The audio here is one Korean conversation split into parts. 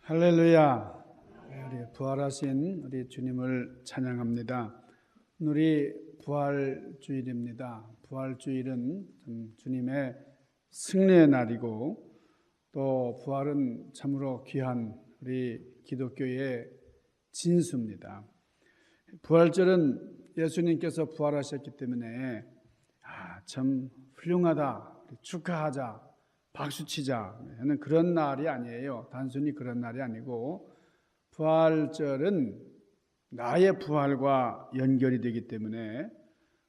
할렐루야. 우리 부활하신 우리 주님을 찬양합니다. 오늘이 부활주일입니다. 부활주일은 주님의 승리의 날이고 또 부활은 참으로 귀한 우리 기독교의 진수입니다. 부활절은 예수님께서 부활하셨기 때문에 참 훌륭하다, 축하하자, 박수치자 하는 그런 날이 아니에요. 단순히 그런 날이 아니고 부활절은 나의 부활과 연결이 되기 때문에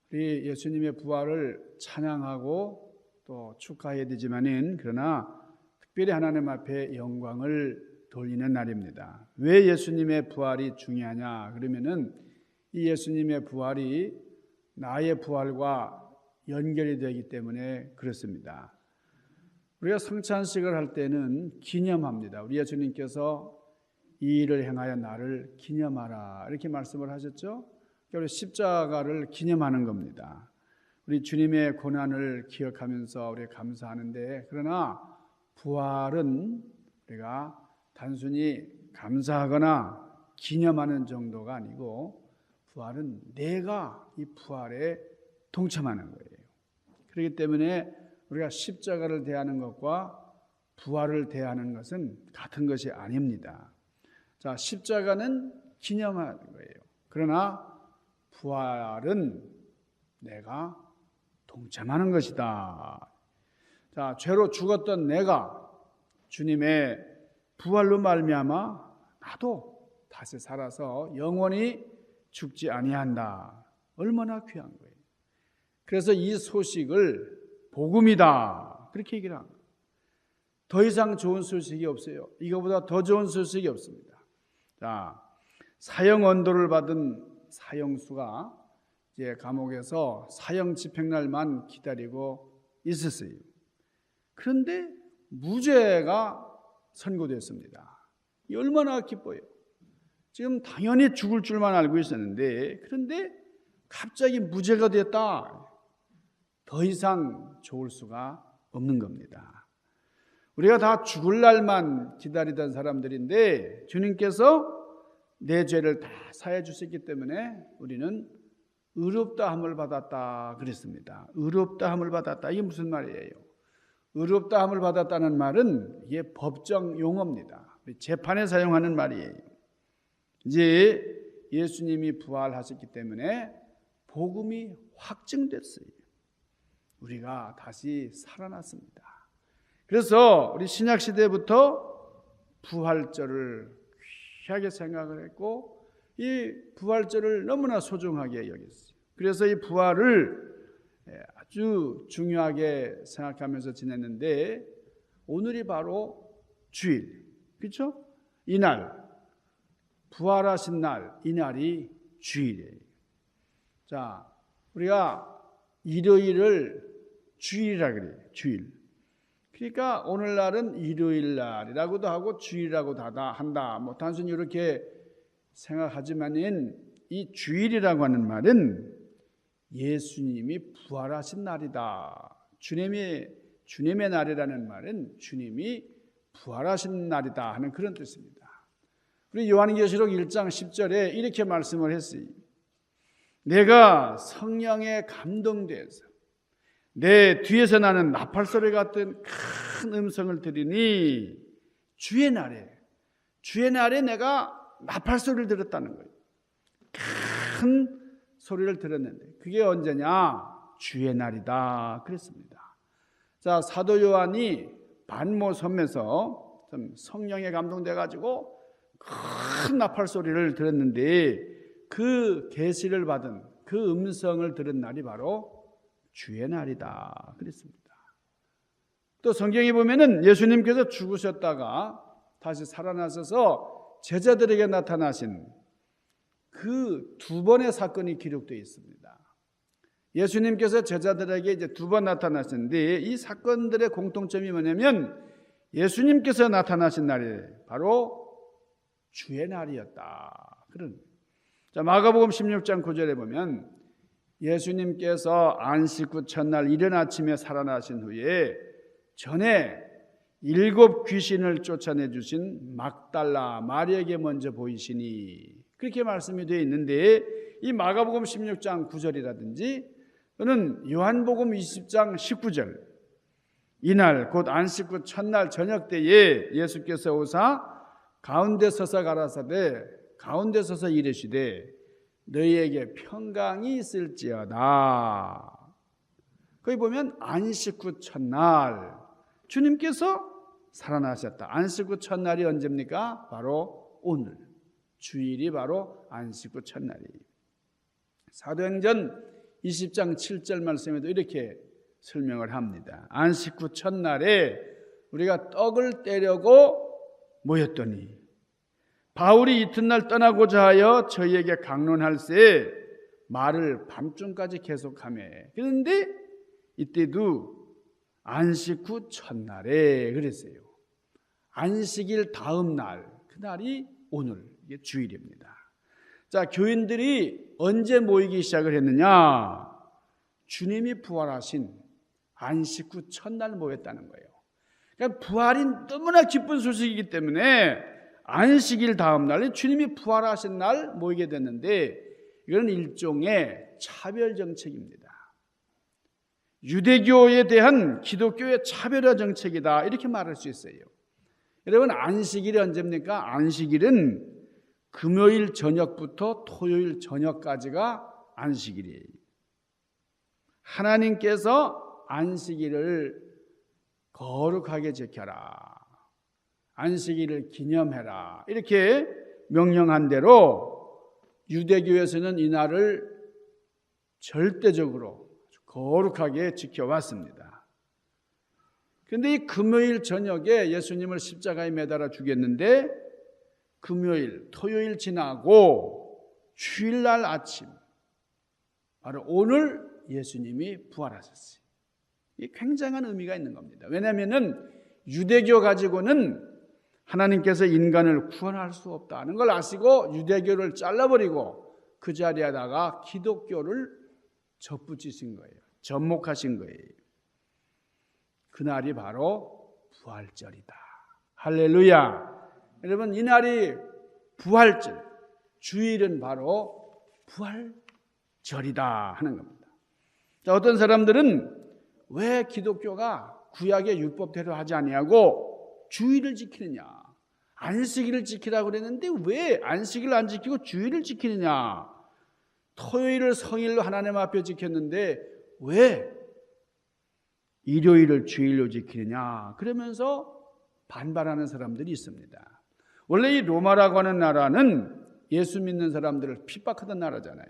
우리 예수님의 부활을 찬양하고 또 축하해야 되지만은 그러나 특별히 하나님 앞에 영광을 돌리는 날입니다. 왜 예수님의 부활이 중요하냐? 그러면은 이 예수님의 부활이 나의 부활과 연결이 되기 때문에 그렇습니다. 우리가 성찬식을 할 때는 기념합니다. 우리 예수님께서 이 일을 행하여 나를 기념하라 이렇게 말씀을 하셨죠. 우리 십자가를 기념하는 겁니다. 우리 주님의 고난을 기억하면서 우리 감사하는데, 그러나 부활은 우리가 단순히 감사하거나 기념하는 정도가 아니고 부활은 내가 이 부활에 동참하는 거예요. 그렇기 때문에 우리가 십자가를 대하는 것과 부활을 대하는 것은 같은 것이 아닙니다. 자, 십자가는 기념하는 거예요. 그러나 부활은 내가 동참하는 것이다. 자, 죄로 죽었던 내가 주님의 부활로 말미암아 나도 다시 살아서 영원히 죽지 아니한다. 얼마나 귀한 거예요. 그래서 이 소식을 복음이다 그렇게 얘기를 합니다. 더 이상 좋은 소식이 없어요. 이거보다 더 좋은 소식이 없습니다. 자, 사형 언도를 받은 사형수가 이제 감옥에서 사형 집행날만 기다리고 있었어요. 그런데 무죄가 선고됐습니다. 이 얼마나 기뻐요. 지금 당연히 죽을 줄만 알고 있었는데, 그런데 갑자기 무죄가 됐다. 더 이상 좋을 수가 없는 겁니다. 우리가 다 죽을 날만 기다리던 사람들인데 주님께서 내 죄를 다 사해 주셨기 때문에 우리는 의롭다함을 받았다 그랬습니다. 의롭다함을 받았다. 이게 무슨 말이에요? 의롭다함을 받았다는 말은 이게 법정 용어입니다. 재판에 사용하는 말이에요. 이제 예수님이 부활하셨기 때문에 복음이 확증됐어요. 우리가 다시 살아났습니다. 그래서 우리 신약 시대부터 부활절을 귀하게 생각을 했고 이 부활절을 너무나 소중하게 여겼어요. 그래서 이 부활을 아주 중요하게 생각하면서 지냈는데 오늘이 바로 주일, 그렇죠? 이날 부활하신 날, 이날이 주일이에요. 자, 우리가 일요일을 주일이라 그래요. 주일. 그러니까 오늘날은 일요일 날이라고도 하고 주일이라고도 한다. 뭐 단순히 이렇게 생각하지만은 이 주일이라고 하는 말은 예수님이 부활하신 날이다. 주님의 날이라는 말은 주님이 부활하신 날이다 하는 그런 뜻입니다. 우리 요한계시록 1장 10절에 이렇게 말씀을 했어요. 내가 성령에 감동돼서 내 뒤에서 나는 나팔소리 같은 큰 음성을 들으니 주의 날에 내가 나팔소리를 들었다는 거예요. 큰 소리를 들었는데 그게 언제냐? 주의 날이다 그랬습니다. 자, 사도 요한이 반모 섬에서 성령에 감동돼 가지고 큰 나팔소리를 들었는데 그 계시를 받은 그 음성을 들은 날이 바로 주의 날이다 그랬습니다. 또 성경에 보면은 예수님께서 죽으셨다가 다시 살아나셔서 제자들에게 나타나신 그 두 번의 사건이 기록되어 있습니다. 예수님께서 제자들에게 이제 두 번 나타나셨는데 이 사건들의 공통점이 뭐냐면 예수님께서 나타나신 날이 바로 주의 날이었다. 그런. 자, 마가복음 16장 9절에 보면 예수님께서 안식 후 첫날 이른 아침에 살아나신 후에 전에 7 귀신을 쫓아내 주신 막달라 마리에게 먼저 보이시니, 그렇게 말씀이 되어 있는데, 이 마가복음 16장 9절이라든지 또는 요한복음 20장 19절, 이날 곧 안식 후 첫날 저녁 때에 예수께서 오사 가운데 서서 가라사대 가운데 서서 이르시되 너희에게 평강이 있을지어다. 거기 보면 안식 후 첫날 주님께서 살아나셨다. 안식 후 첫날이 언제입니까? 바로 오늘. 주일이 바로 안식 후 첫날이에요. 사도행전 20장 7절 말씀에도 이렇게 설명을 합니다. 안식 후 첫날에 우리가 떡을 떼려고 모였더니 바울이 이튿날 떠나고자 하여 저희에게 강론할새 말을 밤중까지 계속하며, 그런데 이때도 안식 후 첫날에 그랬어요. 안식일 다음 날, 그날이 오늘, 이게 주일입니다. 자, 교인들이 언제 모이기 시작을 했느냐? 주님이 부활하신 안식 후 첫날 모였다는 거예요. 그러니까 부활이 너무나 기쁜 소식이기 때문에 안식일 다음 날, 주님이 부활하신 날 모이게 됐는데, 이건 일종의 차별 정책입니다. 유대교에 대한 기독교의 차별화 정책이다, 이렇게 말할 수 있어요. 여러분, 안식일이 언제입니까? 안식일은 금요일 저녁부터 토요일 저녁까지가 안식일이에요. 하나님께서 안식일을 거룩하게 지켜라, 안식일을 기념해라, 이렇게 명령한 대로 유대교에서는 이 날을 절대적으로 거룩하게 지켜왔습니다. 그런데 이 금요일 저녁에 예수님을 십자가에 매달아 죽였는데, 금요일, 토요일 지나고 주일날 아침, 바로 오늘 예수님이 부활하셨어요. 이 굉장한 의미가 있는 겁니다. 왜냐하면 유대교 가지고는 하나님께서 인간을 구원할 수 없다는 걸 아시고 유대교를 잘라버리고 그 자리에다가 기독교를 접붙이신 거예요. 접목하신 거예요. 그날이 바로 부활절이다. 할렐루야. 여러분, 이날이 부활절, 주일은 바로 부활절이다 하는 겁니다. 자, 어떤 사람들은 왜 기독교가 구약의 율법대로 하지 아니하고 주일을 지키느냐, 안식일을 지키라고 그랬는데 왜 안식일을 안 지키고 주일을 지키느냐, 토요일을 성일로 하나님 앞에 지켰는데 왜 일요일을 주일로 지키느냐, 그러면서 반발하는 사람들이 있습니다. 원래 이 로마라고 하는 나라는 예수 믿는 사람들을 핍박하던 나라잖아요.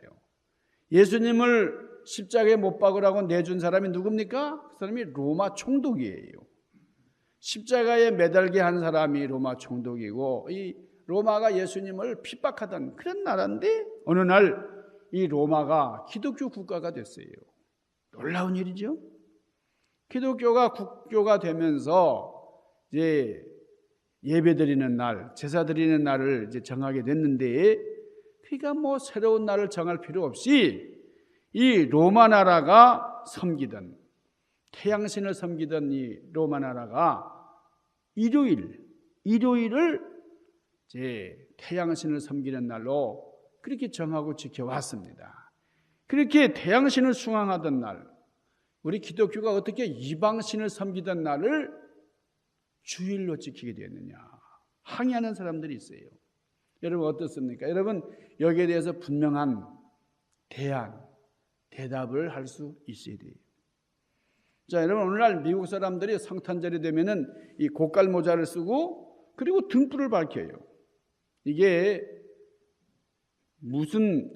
예수님을 십자가에 못 박으라고 내준 사람이 누굽니까? 그 사람이 로마 총독이에요. 십자가에 매달게 한 사람이 로마 총독이고, 이 로마가 예수님을 핍박하던 그런 나라인데 어느 날 이 로마가 기독교 국가가 됐어요. 놀라운 일이죠. 기독교가 국교가 되면서 이제 예배드리는 날, 제사 드리는 날을 이제 정하게 됐는데, 그러니까 뭐 새로운 날을 정할 필요 없이 이 로마 나라가 섬기던, 태양신을 섬기던 이 로마 나라가 일요일을 이제 태양신을 섬기는 날로 그렇게 정하고 지켜왔습니다. 그렇게 태양신을 숭앙하던 날, 우리 기독교가 어떻게 이방신을 섬기던 날을 주일로 지키게 되었느냐, 항의하는 사람들이 있어요. 여러분 어떻습니까? 여러분 여기에 대해서 분명한 대답을 할 수 있어야 돼요. 자, 여러분 오늘날 미국 사람들이 성탄절이 되면은 이 고깔 모자를 쓰고 그리고 등불을 밝혀요. 이게 무슨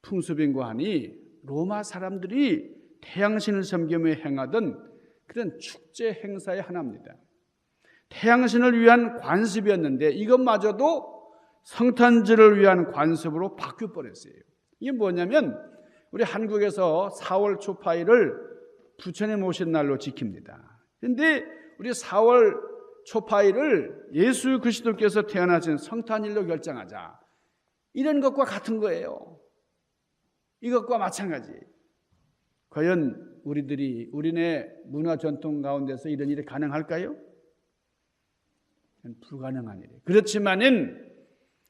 풍습인가 하니 로마 사람들이 태양신을 섬기며 행하던 그런 축제 행사의 하나입니다. 태양신을 위한 관습이었는데 이것마저도 성탄절을 위한 관습으로 바뀌어 버렸어요. 이게 뭐냐면 우리 한국에서 4월 초파일을 부처님 오신 날로 지킵니다. 그런데 우리 4월 초파일을 예수 그리스도께서 태어나신 성탄일로 결정하자, 이런 것과 같은 거예요. 이것과 마찬가지. 과연 우리네 문화 전통 가운데서 이런 일이 가능할까요? 불가능한 일이에요. 그렇지만은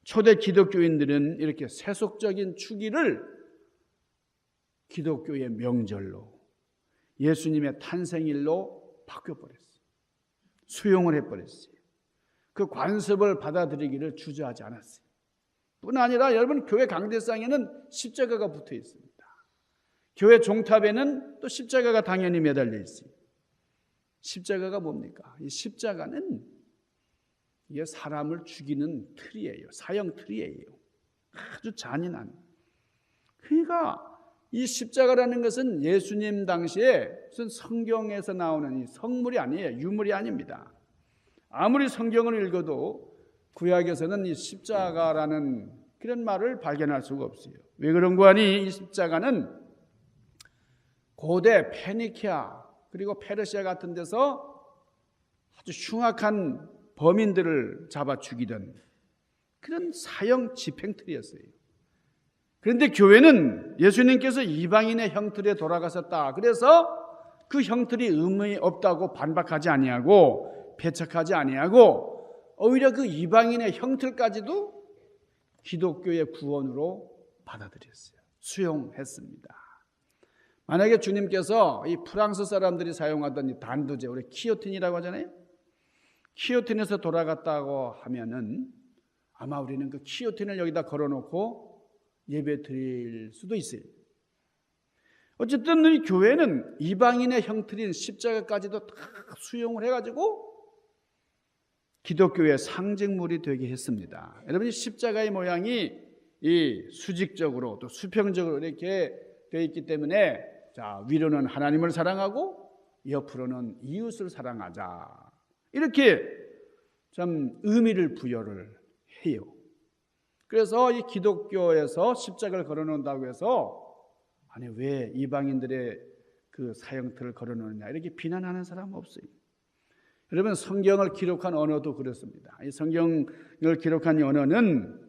초대 기독교인들은 이렇게 세속적인 축일을 기독교의 명절로, 예수님의 탄생일로 바꿔버렸어요. 수용을 해버렸어요. 그 관습을 받아들이기를 주저하지 않았어요. 뿐 아니라 여러분, 교회 강대상에는 십자가가 붙어 있습니다. 교회 종탑에는 또 십자가가 당연히 매달려 있어요. 십자가가 뭡니까? 이 십자가는 이게 사람을 죽이는 틀이에요. 사형 틀이에요. 아주 잔인한. 그러니까 이 십자가라는 것은 예수님 당시에 무슨 성경에서 나오는 이 성물이 아니에요. 유물이 아닙니다. 아무리 성경을 읽어도 구약에서는 이 십자가라는 그런 말을 발견할 수가 없어요. 왜 그런 거 아니? 이 십자가는 고대 페니키아 그리고 페르시아 같은 데서 아주 흉악한 범인들을 잡아 죽이던 그런 사형 집행틀이었어요. 그런데 교회는 예수님께서 이방인의 형틀에 돌아가셨다. 그래서 그 형틀이 의미 없다고 반박하지 아니하고 배척하지 아니하고 오히려 그 이방인의 형틀까지도 기독교의 구원으로 받아들였어요. 수용했습니다. 만약에 주님께서 이 프랑스 사람들이 사용하던 이 단두제, 우리 키오틴이라고 하잖아요. 키오틴에서 돌아갔다고 하면은 아마 우리는 그 키오틴을 여기다 걸어놓고 예배 드릴 수도 있어요. 어쨌든 이 교회는 이방인의 형틀인 십자가까지도 다 수용을 해가지고 기독교의 상징물이 되게 했습니다. 여러분, 이 십자가의 모양이 이 수직적으로 또 수평적으로 이렇게 되어 있기 때문에 자, 위로는 하나님을 사랑하고 옆으로는 이웃을 사랑하자. 이렇게 좀 의미를 부여를 해요. 그래서 이 기독교에서 십자가를 걸어놓는다고 해서 아니 왜 이방인들의 그 사형틀을 걸어놓느냐 이렇게 비난하는 사람은 없어요. 여러분, 성경을 기록한 언어도 그렇습니다. 이 성경을 기록한 언어는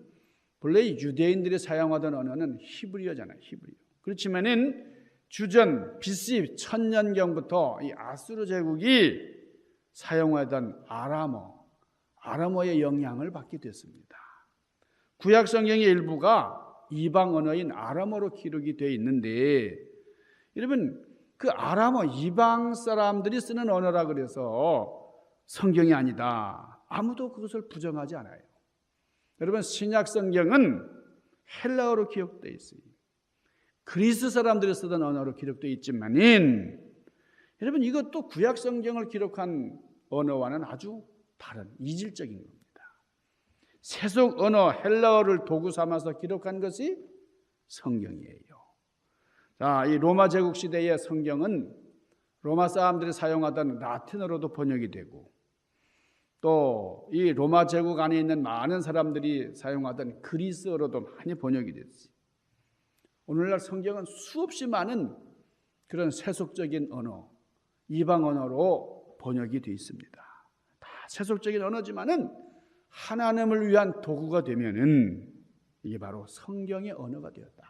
본래 유대인들이 사용하던 언어는 히브리어잖아요. 히브리어. 그렇지만은 주전 BC 1000년경부터 이 아수르 제국이 사용하던 아람어의 영향을 받게 됐습니다. 구약 성경의 일부가 이방 언어인 아람어로 기록이 되어 있는데 여러분, 그 아람어 이방 사람들이 쓰는 언어라 그래서 성경이 아니다. 아무도 그것을 부정하지 않아요. 여러분, 신약 성경은 헬라어로 기록되어 있어요. 그리스 사람들이 쓰던 언어로 기록되어 있지만은 여러분, 이것도 구약 성경을 기록한 언어와는 아주 다른 이질적인 겁니다. 세속 언어 헬라어를 도구 삼아서 기록한 것이 성경이에요. 자, 이 로마 제국 시대의 성경은 로마 사람들이 사용하던 라틴어로도 번역이 되고 또 이 로마 제국 안에 있는 많은 사람들이 사용하던 그리스어로도 많이 번역이 됐어요. 오늘날 성경은 수없이 많은 그런 세속적인 언어, 이방 언어로 번역이 되어 있습니다. 다 세속적인 언어지만은 하나님을 위한 도구가 되면은 이게 바로 성경의 언어가 되었다.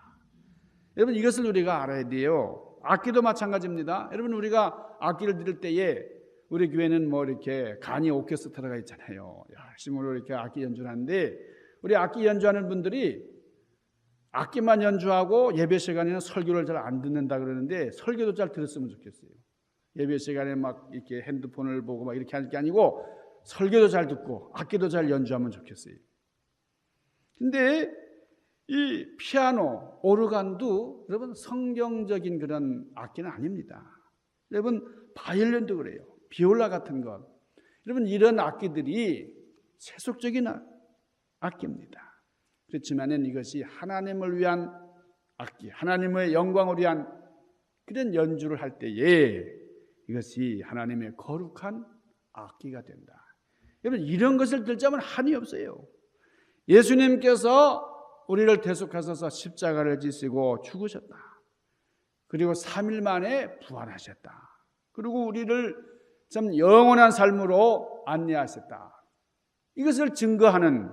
여러분, 이것을 우리가 알아야 돼요. 악기도 마찬가지입니다. 여러분, 우리가 악기를 들을 때에 우리 교회는 뭐 이렇게 간이 오케스트라가 있잖아요. 열심히 이렇게 악기 연주를 하는데 우리 악기 연주하는 분들이 악기만 연주하고 예배 시간에는 설교를 잘 안 듣는다 그러는데 설교도 잘 들었으면 좋겠어요. 예배 시간에 막 이렇게 핸드폰을 보고 막 이렇게 할 게 아니고 설교도 잘 듣고 악기도 잘 연주하면 좋겠어요. 근데 이 피아노, 오르간도 여러분 성경적인 그런 악기는 아닙니다. 여러분 바이올린도 그래요. 비올라 같은 것. 여러분 이런 악기들이 세속적인 악기입니다. 그렇지만은 이것이 하나님을 위한 악기, 하나님의 영광을 위한 그런 연주를 할 때에 이것이 하나님의 거룩한 악기가 된다. 여러분 이런 것을 들자면 한이 없어요. 예수님께서 우리를 대속하셔서 십자가를 지시고 죽으셨다. 그리고 3일 만에 부활하셨다. 그리고 우리를 참 영원한 삶으로 안내하셨다. 이것을 증거하는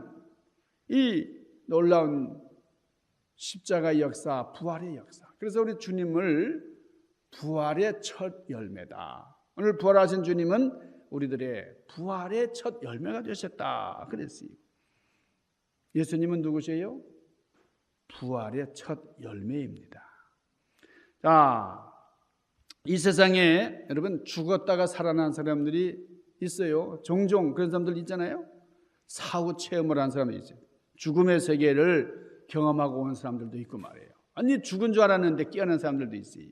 이 놀라운 십자가의 역사, 부활의 역사. 그래서 우리 주님을 부활의 첫 열매다. 오늘 부활하신 주님은 우리들의 부활의 첫 열매가 되셨다 그랬어요. 예수님은 누구세요? 부활의 첫 열매입니다. 자, 이 세상에 여러분 죽었다가 살아난 사람들이 있어요. 종종 그런 사람들 있잖아요. 사후 체험을 한 사람이 있어요. 죽음의 세계를 경험하고 온 사람들도 있고 말이에요. 아니 죽은 줄 알았는데 깨어난 사람들도 있어요.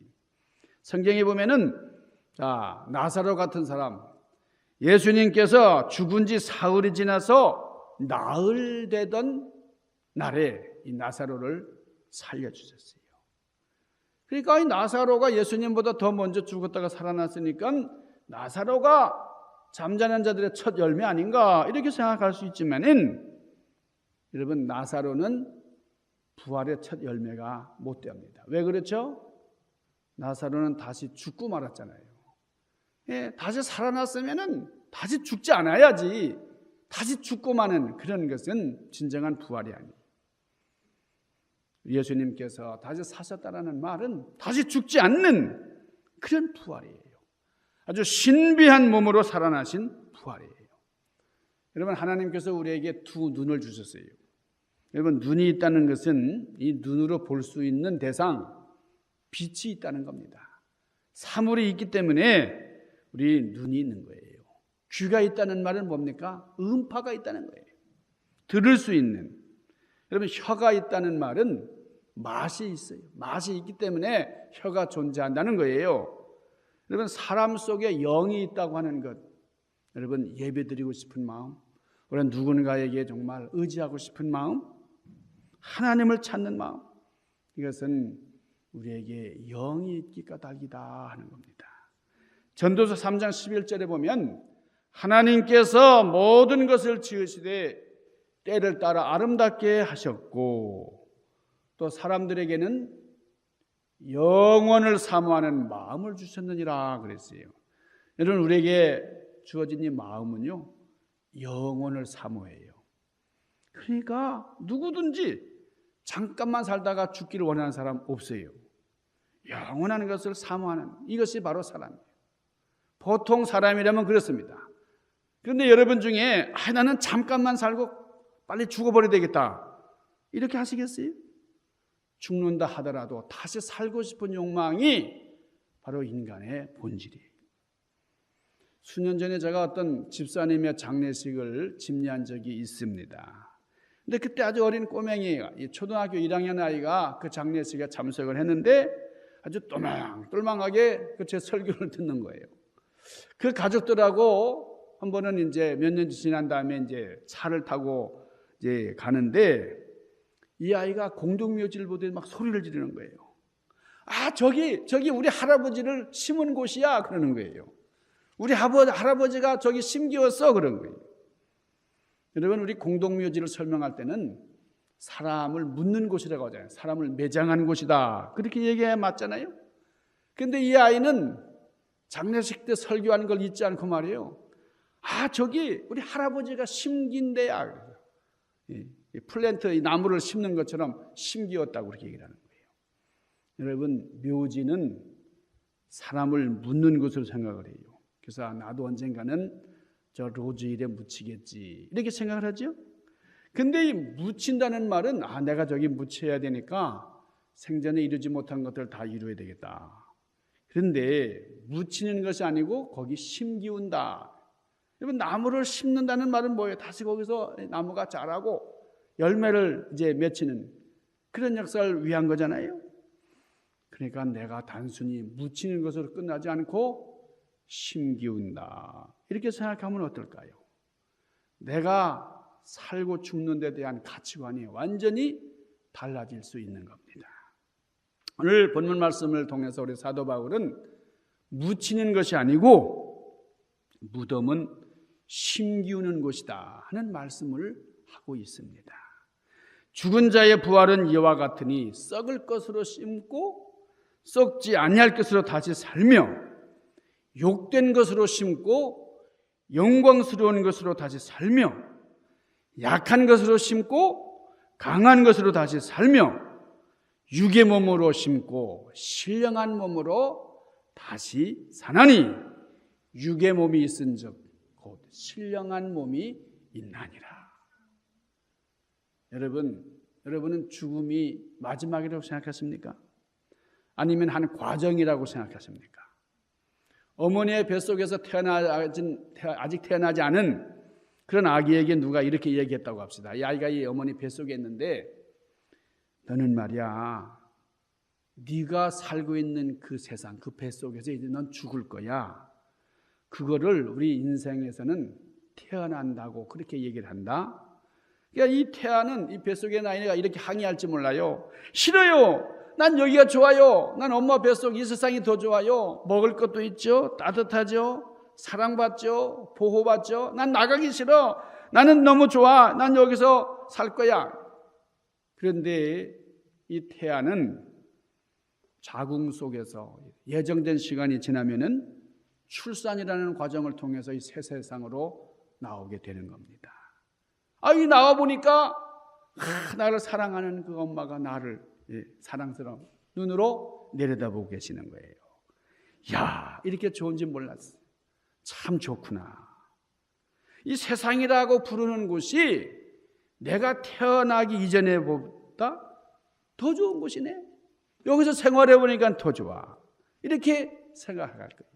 성경에 보면은 자, 나사로 같은 사람, 예수님께서 죽은 지 사흘이 지나서 나흘 되던 날에 이 나사로를 살려주셨어요. 그러니까 이 나사로가 예수님보다 더 먼저 죽었다가 살아났으니까 나사로가 잠자는 자들의 첫 열매 아닌가 이렇게 생각할 수 있지만은 여러분 나사로는 부활의 첫 열매가 못 됩니다. 왜 그렇죠? 나사로는 다시 죽고 말았잖아요. 예, 다시 살아났으면은 다시 죽지 않아야지. 다시 죽고 마는 그런 것은 진정한 부활이 아니에요. 예수님께서 다시 사셨다라는 말은 다시 죽지 않는 그런 부활이에요. 아주 신비한 몸으로 살아나신 부활이에요. 여러분 하나님께서 우리에게 두 눈을 주셨어요. 여러분 눈이 있다는 것은 이 눈으로 볼 수 있는 대상, 빛이 있다는 겁니다. 사물이 있기 때문에 우리 눈이 있는 거예요. 귀가 있다는 말은 뭡니까? 음파가 있다는 거예요. 들을 수 있는. 여러분 혀가 있다는 말은 맛이 있어요. 맛이 있기 때문에 혀가 존재한다는 거예요. 여러분 사람 속에 영이 있다고 하는 것, 여러분 예배드리고 싶은 마음, 우리는 누군가에게 정말 의지하고 싶은 마음, 하나님을 찾는 마음, 이것은 우리에게 영이 있기 까닭이다 하는 겁니다. 전도서 3장 11절에 보면 하나님께서 모든 것을 지으시되 때를 따라 아름답게 하셨고 또 사람들에게는 영원을 사모하는 마음을 주셨느니라 그랬어요. 여러분 우리에게 주어진 이 마음은요 영원을 사모해요. 그러니까 누구든지 잠깐만 살다가 죽기를 원하는 사람 없어요. 영원한 것을 사모하는 이것이 바로 사람이에요. 보통 사람이라면 그렇습니다. 그런데 여러분 중에 나는 잠깐만 살고 빨리 죽어버려야 되겠다 이렇게 하시겠어요? 죽는다 하더라도 다시 살고 싶은 욕망이 바로 인간의 본질이에요. 수년 전에 제가 어떤 집사님의 장례식을 집례한 적이 있습니다. 근데 그때 아주 어린 꼬맹이 초등학교 1학년 아이가 그 장례식에 참석을 했는데 아주 똘망똘망하게 제 설교를 듣는 거예요. 그 가족들하고 한 번은 이제 몇 년 지난 다음에 이제 차를 타고 이제 가는데 이 아이가 공동묘지를 보더니 막 소리를 지르는 거예요. 저기 우리 할아버지를 심은 곳이야 그러는 거예요. 우리 할아버지가 저기 심기웠어 그런 거예요. 여러분 우리 공동묘지를 설명할 때는 사람을 묻는 곳이라고 하잖아요. 사람을 매장한 곳이다 그렇게 얘기해야 맞잖아요. 그런데 이 아이는 장례식 때 설교하는 걸 잊지 않고 말이에요. 저기 우리 할아버지가 심긴 데야. 플랜트 이 나무를 심는 것처럼 심기였다고 그렇게 얘기를 하는 거예요. 여러분 묘지는 사람을 묻는 곳으로 생각을 해요. 그래서 나도 언젠가는 저 로즈힐에 묻히겠지 이렇게 생각을 하죠. 근데 이 묻힌다는 말은 내가 저기 묻혀야 되니까 생전에 이루지 못한 것들을 다 이루어야 되겠다. 그런데 묻히는 것이 아니고 거기 심기운다. 여러분 나무를 심는다는 말은 뭐예요? 다시 거기서 나무가 자라고 열매를 이제 맺히는 그런 역사를 위한 거잖아요. 그러니까 내가 단순히 묻히는 것으로 끝나지 않고 심기운다 이렇게 생각하면 어떨까요? 내가 살고 죽는 데 대한 가치관이 완전히 달라질 수 있는 겁니다. 오늘 본문 말씀을 통해서 우리 사도 바울은 묻히는 것이 아니고 무덤은 심기우는 곳이다 하는 말씀을 하고 있습니다. 죽은 자의 부활은 이와 같으니 썩을 것으로 심고 썩지 아니할 것으로 다시 살며 욕된 것으로 심고 영광스러운 것으로 다시 살며 약한 것으로 심고 강한 것으로 다시 살며 육의 몸으로 심고 신령한 몸으로 다시 사나니 육의 몸이 있은즉 곧 신령한 몸이 있나니라. 여러분은 죽음이 마지막이라고 생각하십니까? 아니면 한 과정이라고 생각하십니까? 어머니의 뱃속에서 아직 태어나지 않은 그런 아기에게 누가 이렇게 얘기했다고 합시다. 이 아이가 이 어머니 뱃속에 있는데 너는 말이야, 네가 살고 있는 그 세상, 그 뱃속에서 이제 넌 죽을 거야. 그거를 우리 인생에서는 태어난다고 그렇게 얘기를 한다. 그러니까 이 태아는 이 뱃속에 있는 아이가 이렇게 항의할지 몰라요. 싫어요. 난 여기가 좋아요. 난 엄마 뱃속 이 세상이 더 좋아요. 먹을 것도 있죠. 따뜻하죠. 사랑받죠. 보호받죠. 난 나가기 싫어. 나는 너무 좋아. 난 여기서 살 거야. 그런데 이 태아는 자궁 속에서 예정된 시간이 지나면은 출산이라는 과정을 통해서 이 새 세상으로 나오게 되는 겁니다. 이 나와 보니까 나를 사랑하는 그 엄마가 나를 사랑스러운 눈으로 내려다보고 계시는 거예요. 야, 이렇게 좋은지 몰랐어요. 참 좋구나. 이 세상이라고 부르는 곳이 내가 태어나기 이전에 보다 더 좋은 곳이네. 여기서 생활해 보니까 더 좋아. 이렇게 생각할 거예요.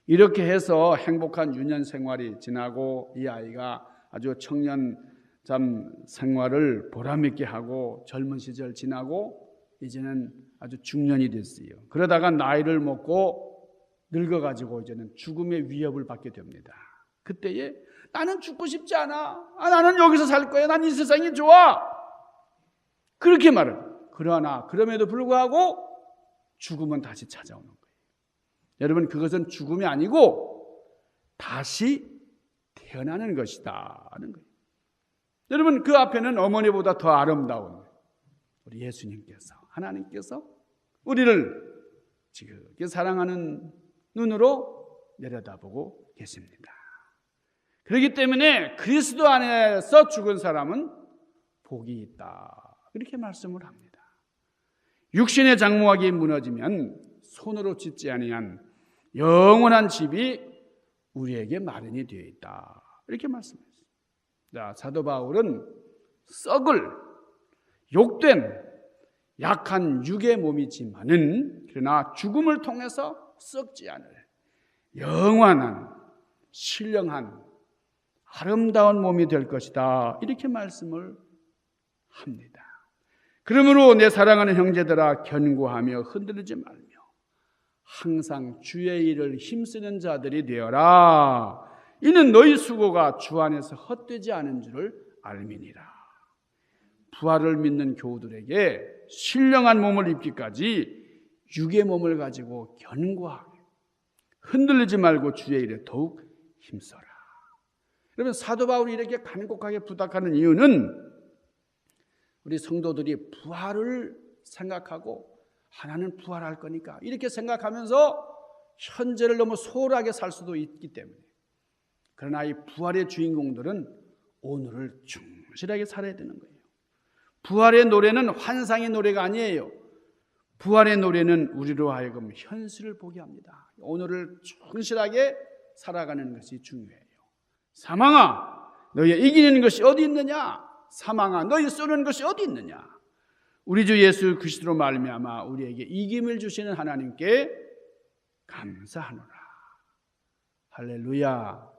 이렇게 해서 행복한 유년 생활이 지나고 이 아이가 아주 청년 잠 생활을 보람있게 하고 젊은 시절 지나고 이제는 아주 중년이 됐어요. 그러다가 나이를 먹고 늙어가지고 이제는 죽음의 위협을 받게 됩니다. 그때에 나는 죽고 싶지 않아. 나는 여기서 살 거야. 난 이 세상이 좋아. 그렇게 말해요. 그러나 그럼에도 불구하고 죽음은 다시 찾아오는 거예요. 여러분, 그것은 죽음이 아니고 다시 태어나는 것이다 하는 거예요. 여러분, 그 앞에는 어머니보다 더 아름다운 우리 예수님께서, 하나님께서 우리를 지극히 사랑하는 눈으로 내려다보고 계십니다. 그렇기 때문에 그리스도 안에서 죽은 사람은 복이 있다, 이렇게 말씀을 합니다. 육신의 장막이 무너지면 손으로 짓지 아니한 영원한 집이 우리에게 마련이 되어 있다, 이렇게 말씀했습니다. 자, 사도 바울은 썩을 욕된 약한 육의 몸이지만은 그러나 죽음을 통해서 썩지 않을 영원한 신령한 아름다운 몸이 될 것이다, 이렇게 말씀을 합니다. 그러므로 내 사랑하는 형제들아, 견고하며 흔들리지 말며 항상 주의 일을 힘쓰는 자들이 되어라. 이는 너희 수고가 주 안에서 헛되지 않은 줄을 알미니라. 부활을 믿는 교우들에게 신령한 몸을 입기까지 육의 몸을 가지고 견고하게 흔들리지 말고 주의 일에 더욱 힘써라. 그러면 사도 바울이 이렇게 간곡하게 부탁하는 이유는 우리 성도들이 부활을 생각하고 하나는 부활할 거니까 이렇게 생각하면서 현재를 너무 소홀하게 살 수도 있기 때문에. 그러나 이 부활의 주인공들은 오늘을 충실하게 살아야 되는 거예요. 부활의 노래는 환상의 노래가 아니에요. 부활의 노래는 우리로 하여금 현실을 보게 합니다. 오늘을 충실하게 살아가는 것이 중요해요. 사망아, 너희 이기는 것이 어디 있느냐? 사망아, 너희 쏘는 것이 어디 있느냐? 우리 주 예수 그리스도로 말미암아 우리에게 이김을 주시는 하나님께 감사하노라. 할렐루야.